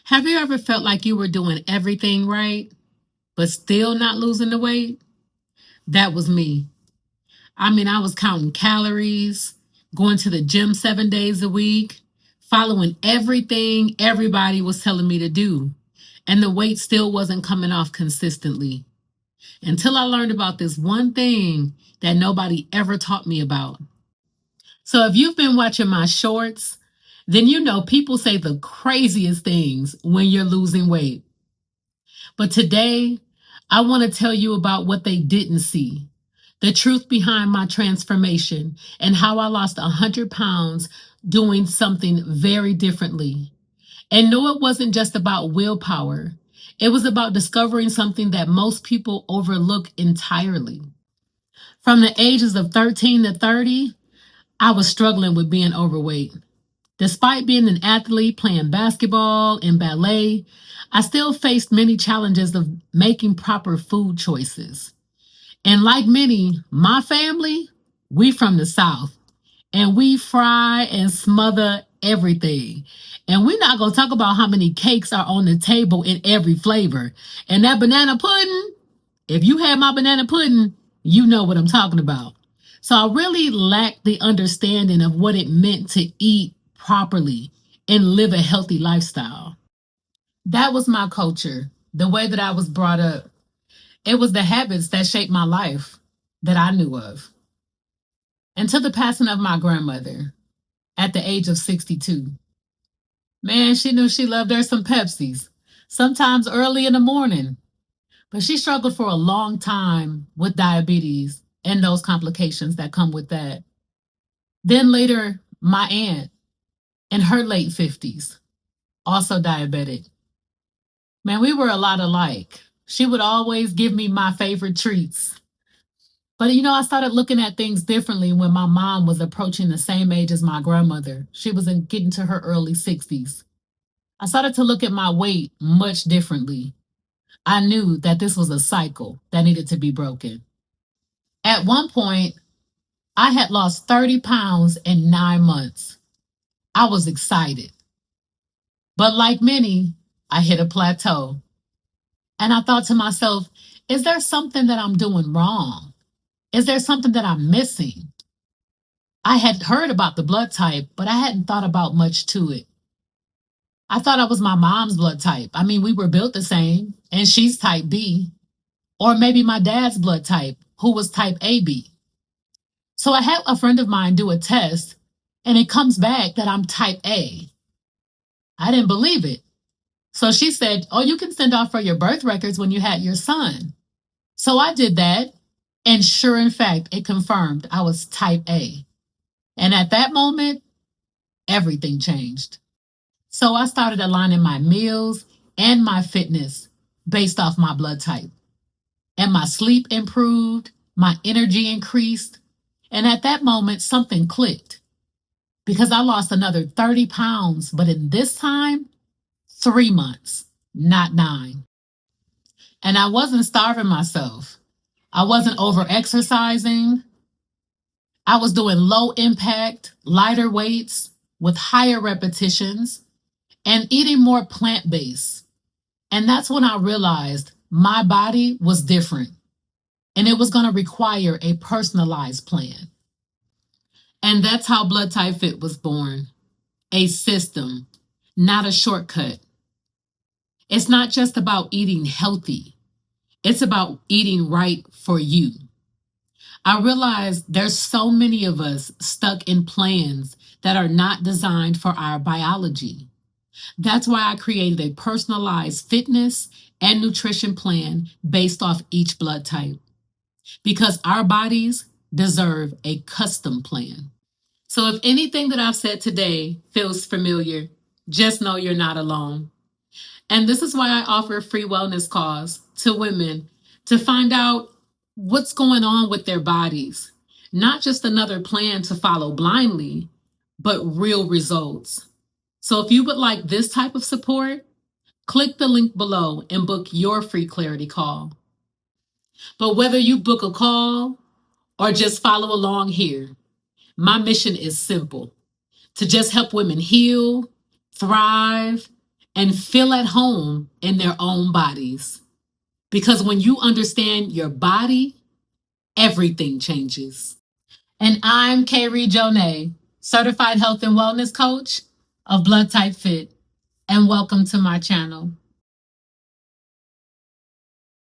Have you ever felt like you were doing everything right, but still not losing the weight? That was me. I was counting calories, going to the gym 7 days a week, following everything everybody was telling me to do. And the weight still wasn't coming off consistently until I learned about this one thing that nobody ever taught me about. So if you've been watching my shorts, then you know people say the craziest things when you're losing weight. But today, I want to tell you about what they didn't see, the truth behind my transformation, and how I lost 100 pounds doing something very differently. And no, it wasn't just about willpower, it was about discovering something that most people overlook entirely. From the ages of 13 to 30, I was struggling with being overweight. Despite being an athlete playing basketball and ballet, I still faced many challenges of making proper food choices. And like many, my family, we from the South, and we fry and smother everything. And we're not going to talk about how many cakes are on the table in every flavor. And that banana pudding, if you had my banana pudding, you know what I'm talking about. So I really lacked the understanding of what it meant to eat properly and live a healthy lifestyle. That was my culture, the way that I was brought up. It was the habits that shaped my life that I knew of. Until the passing of my grandmother at the age of 62. Man, she knew she loved her some Pepsis, sometimes early in the morning. But she struggled for a long time with diabetes and those complications that come with that. Then later, my aunt in her late 50s, also diabetic. Man, we were a lot alike. She would always give me my favorite treats. But I started looking at things differently when my mom was approaching the same age as my grandmother. She was getting to her early 60s. I started to look at my weight much differently. I knew that this was a cycle that needed to be broken. At one point, I had lost 30 pounds in 9 months. I was excited. But like many, I hit a plateau. And I thought to myself, is there something that I'm doing wrong? Is there something that I'm missing? I had heard about the blood type, but I hadn't thought about much to it. I thought I was my mom's blood type. We were built the same, and she's type B. Or maybe my dad's blood type, who was type AB. So I had a friend of mine do a test, and it comes back that I'm type A. I didn't believe it. So she said, oh, you can send off for your birth records when you had your son. So I did that, and sure in fact, it confirmed I was type A. And at that moment, everything changed. So I started aligning my meals and my fitness based off my blood type. And my sleep improved, my energy increased, and at that moment, something clicked. Because I lost another 30 pounds, but in this time, 3 months, not 9. And I wasn't starving myself. I wasn't over exercising. I was doing low impact, lighter weights with higher repetitions and eating more plant based. And that's when I realized my body was different and it was going to require a personalized plan. And that's how Blood Type Fit was born, a system, not a shortcut. It's not just about eating healthy, it's about eating right for you. I realize there's so many of us stuck in plans that are not designed for our biology. That's why I created a personalized fitness and nutrition plan based off each blood type, because our bodies deserve a custom plan. So if anything that I've said today feels familiar, just know you're not alone. And this is why I offer free wellness calls to women to find out what's going on with their bodies. Not just another plan to follow blindly, but real results. So if you would like this type of support, click the link below and book your free clarity call. But whether you book a call or just follow along here, my mission is simple: to just help women heal, thrive, and feel at home in their own bodies. Because when you understand your body, everything changes. And I'm Kayree Jonae, certified health and wellness coach of Blood Type Fit, and welcome to my channel.